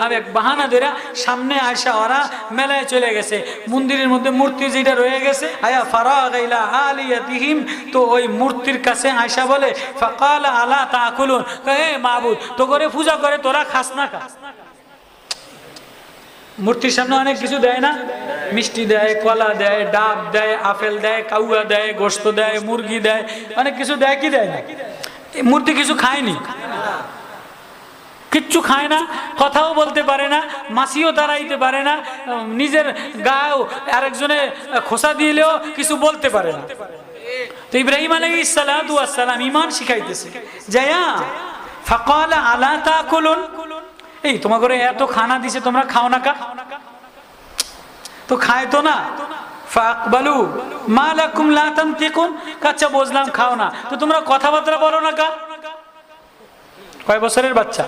আর এক বাহানা ধরে সামনে আয়সা ওরা মেলায় চলে গেছে, মন্দিরের মধ্যে মূর্তি যেটা রয়ে গেছে আয়া ফারাগ ইলা আলিয়াতিহিম, তো ওই মূর্তির কাছে আয়সা বলে ফাকালা আলা তাকুলুন, হে মাবুদ তো করে পূজা করে তোরা খাস না কা? মূর্তির সামনে অনেক কিছু দেয় না, মিষ্টি দেয়, কলা দেয়, ডাব দেয়, আপেল দেয়, কাউয়া দেয়, গোশত দেয়, মুরগি দেয়, অনেক কিছু দেয়, কি দেয় না? মূর্তি কিছু খায়নি, কিচ্ছু খায় না, কথাও বলতে পারে না, মাছিও দাঁড়াইতে পারে না, নিজের গায়েও আরেকজনে খোসা দিলেও কিছু বলতে পারে না। তো ইব্রাহিম আলাইহিস সালাতু ওয়াস সালাম ঈমান শিখাইতেছে যায়া ফাকালা আলা তাকুলুন, এই তোমাকে এত খানা দিছে তোমরা খাও না কা? তো খায় তো না। ফাকবালু মা লাকুম লা তানতিকুন, আচ্ছা বুঝলাম খাও না, তো তোমরা কথাবার্তা বলো না কা? কয় বছরের বাচ্চা?